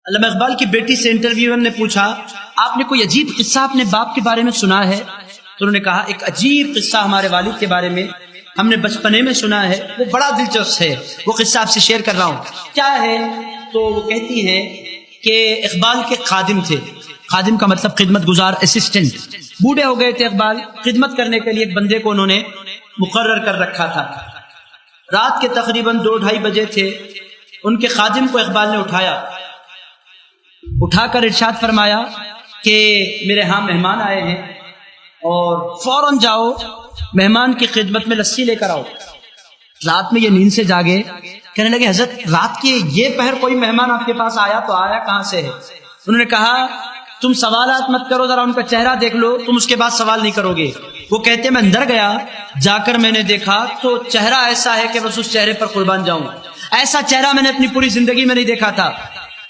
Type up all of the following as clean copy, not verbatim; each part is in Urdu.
علامہ اقبال کی بیٹی سے انٹرویور نے پوچھا آپ نے کوئی عجیب قصہ اپنے باپ کے بارے میں سنا ہے؟ تو انہوں نے کہا ایک عجیب قصہ ہمارے والد کے بارے میں ہم نے بچپنے میں سنا ہے، وہ بڑا دلچسپ ہے، وہ قصہ آپ سے شیئر کر رہا ہوں۔ کیا ہے؟ تو وہ کہتی ہیں کہ اقبال کے خادم تھے، خادم کا مطلب خدمت گزار، اسسٹنٹ، بوڑھے ہو گئے تھے اقبال، خدمت کرنے کے لیے ایک بندے کو انہوں نے مقرر کر رکھا تھا۔ رات کے تقریباً 2-2:30 بجے تھے، ان کے خادم کو اقبال نے اٹھا کر ارشاد فرمایا کہ میرے ہاں مہمان آئے ہیں اور فوراً جاؤ مہمان کی خدمت میں لسی لے کر آؤ۔ رات میں یہ نیند سے جاگے، کہنے لگے حضرت رات کے یہ پہر کوئی مہمان آپ کے پاس آیا تو آیا کہاں سے ہے؟ انہوں نے کہا تم سوالات مت کرو، ذرا ان کا چہرہ دیکھ لو، تم اس کے بعد سوال نہیں کرو گے۔ وہ کہتے میں اندر گیا، جا کر میں نے دیکھا تو چہرہ ایسا ہے کہ بس اس چہرے پر قربان جاؤں، ایسا چہرہ میں نے اپنی پوری زندگی میں نہیں دیکھا تھا۔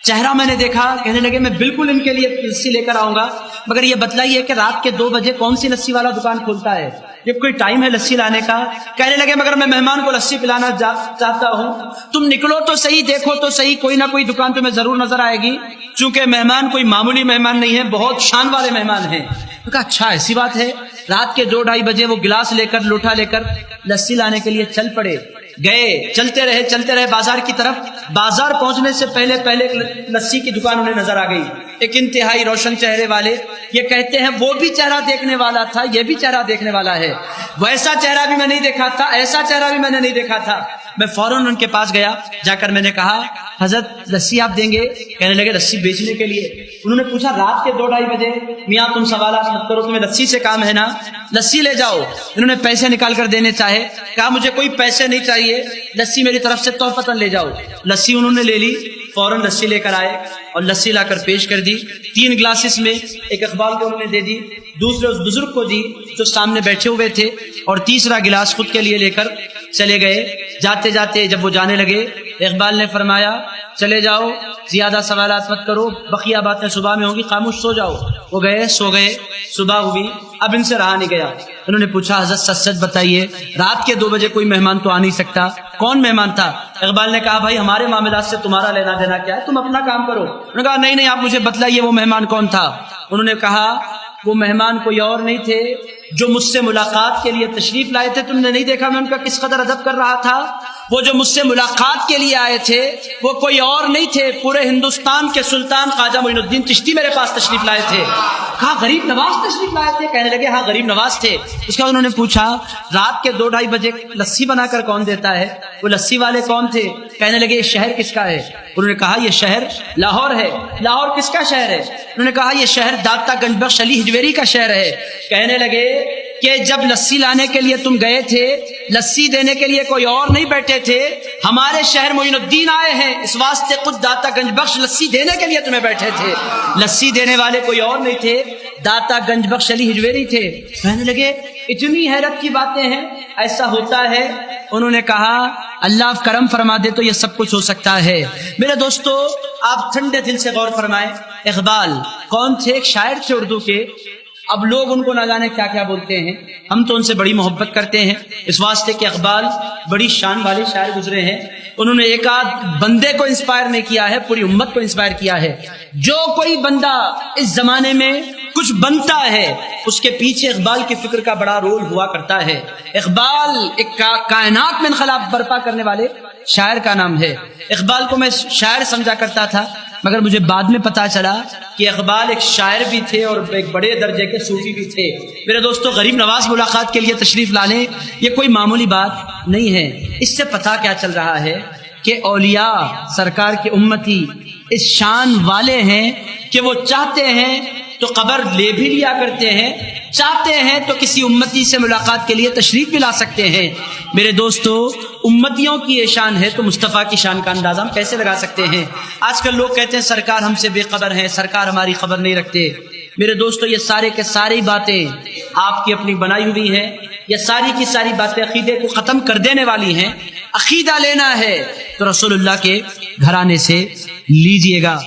چہرہ میں نے دیکھا، کہنے لگے میں بالکل ان کے لیے لسی لے کر آؤں گا، مگر یہ بتلائیے کہ رات کے 2 بجے کون سی لسی والا دکان کھولتا ہے؟ جب کوئی ٹائم ہے لسی لانے کا؟ کہنے لگے مگر میں مہمان کو لسی پلانا چاہتا ہوں، تم نکلو تو صحیح، دیکھو تو صحیح، کوئی نہ کوئی دکان تمہیں ضرور نظر آئے گی، چونکہ مہمان کوئی معمولی مہمان نہیں ہے، بہت شان والے مہمان ہیں۔ تو کہا اچھا ایسی بات ہے۔ رات کے 2-2:30 بجے وہ گلاس لے کر، لوٹا لے کر لسی لانے کے لیے چل پڑے، گئے، چلتے رہے بازار کی طرف۔ بازار پہنچنے سے پہلے لسی کی دکان انہیں نظر آ گئی، ایک انتہائی روشن چہرے والے۔ یہ کہتے ہیں وہ بھی چہرہ دیکھنے والا تھا، یہ بھی چہرہ دیکھنے والا ہے، ویسا چہرہ بھی میں نہیں دیکھا تھا، ایسا چہرہ بھی میں نے نہیں دیکھا تھا۔ میں فوراً ان کے پاس گیا، جا کر میں نے کہا حضرت لسی آپ دیں گے؟ کہنے لگے لسی بیچنے کے لیے۔ انہوں نے پوچھا رات کے 2-2:30 بجے، میاں تم سوالات مت کرو، تمہیں لسی سے کام ہے نا، لسی لے جاؤ۔ انہوں نے پیسے نکال کر دینے چاہے، کہا مجھے کوئی پیسے نہیں چاہیے، لسی میری طرف سے تحفتاً لے جاؤ۔ لسی انہوں نے لے لی، فوراً لسی لے کر آئے اور لسی لا کر پیش کر دی۔ 3 گلاسز میں ایک اقبال کو انہوں نے دے دی، دوسرے اس بزرگ کو دی جو سامنے بیٹھے ہوئے تھے، اور تیسرا گلاس خود کے لیے لے کر چلے گئے۔ جاتے جاتے جب وہ جانے لگے، اقبال نے فرمایا چلے جاؤ، زیادہ سوالات مت کرو، بقیہ باتیں صبح میں ہوں گی، خاموش سو جاؤ۔ وہ گئے، سو گئے، صبح ہوئی، اب ان سے رہا نہیں گیا۔ انہوں نے پوچھا حضرت سچ سچ بتائیے، رات کے 2 بجے کوئی مہمان تو آ نہیں سکتا، کون مہمان تھا؟ اقبال نے کہا بھائی ہمارے معاملات سے تمہارا لینا دینا کیا ہے، تم اپنا کام کرو۔ انہوں نے کہا نہیں آپ مجھے بتلائیے وہ مہمان کون تھا۔ انہوں نے کہا وہ مہمان کوئی اور نہیں تھے، جو مجھ سے ملاقات کے لیے تشریف لائے تھے، تم نے نہیں دیکھا میں ان کا کس قدر ادب کر رہا تھا؟ وہ جو مجھ سے ملاقات کے لیے آئے تھے وہ کوئی اور نہیں تھے، پورے ہندوستان کے سلطان خواجہ معین الدین چشتی میرے پاس تشریف لائے تھے۔ کہا غریب نواز تشریف لائے تھے؟ کہنے لگے ہاں غریب نواز تھے۔ اس کے بعد انہوں نے پوچھا رات کے 2-2:30 بجے لسی بنا کر کون دیتا ہے؟ وہ لسی والے کون تھے؟ کہنے لگے یہ شہر کس کا ہے؟ انہوں نے کہا یہ شہر لاہور ہے۔ لاہور کس کا شہر ہے؟ انہوں نے کہا یہ شہر داتا گنج بخش علی ہجویری کا شہر ہے۔ کہنے لگے کہ جب لسی لانے کے لیے تم گئے تھے، لسی دینے کے لیے کوئی اور نہیں بیٹھے تھے، ہمارے شہر معین الدین آئے ہیں، اس واسطے خود داتا گنج بخش لسی دینے کے لیے تمہیں بیٹھے تھے، لسی دینے والے کوئی اور نہیں تھے، داتا گنج بخش علی ہجویری تھے۔ کہنے لگے اتنی حیرت کی باتیں ہیں، ایسا ہوتا ہے؟ انہوں نے کہا اللہ کرم فرما دے تو یہ سب کچھ ہو سکتا ہے۔ میرے دوستو آپ ٹھنڈے دل سے غور فرمائیں، اقبال کون تھے؟ ایک شاعر تھے اردو کے۔ اب لوگ ان کو نہ جانے کیا کیا بولتے ہیں، ہم تو ان سے بڑی محبت کرتے ہیں اس واسطے کہ اقبال بڑی شان والے شاعر گزرے ہیں۔ انہوں نے ایک آدھ بندے کو انسپائر نہیں کیا ہے، پوری امت کو انسپائر کیا ہے۔ جو کوئی بندہ اس زمانے میں کچھ بنتا ہے اس کے پیچھے اقبال کی فکر کا بڑا رول ہوا کرتا ہے۔ اقبال ایک کائنات میں انقلاب برپا کرنے والے شاعر کا نام ہے۔ اقبال کو میں شاعر سمجھا کرتا تھا، مگر مجھے بعد میں پتا چلا کہ اقبال ایک شاعر بھی تھے اور ایک بڑے درجے کے صوفی بھی تھے۔ میرے دوستو غریب نواز ملاقات کے لیے تشریف لانے یہ کوئی معمولی بات نہیں ہے۔ اس سے پتہ کیا چل رہا ہے کہ اولیاء سرکار کے امتی اس شان والے ہیں کہ وہ چاہتے ہیں تو قبر لے بھی لیا کرتے ہیں، چاہتے ہیں تو کسی امتی سے ملاقات کے لیے تشریف بھی لا سکتے ہیں۔ میرے دوستو امتیوں کی یہ شان ہے تو مصطفیٰ کی شان کا اندازہ ہم کیسے لگا سکتے ہیں؟ آج کل لوگ کہتے ہیں سرکار ہم سے بے خبر ہیں، سرکار ہماری خبر نہیں رکھتے۔ میرے دوستو یہ سارے کے ساری باتیں آپ کی اپنی بنائی ہوئی ہیں، یہ ساری کی ساری باتیں عقیدے کو ختم کر دینے والی ہیں۔ عقیدہ لینا ہے تو رسول اللہ کے گھرانے سے لیجئے گا۔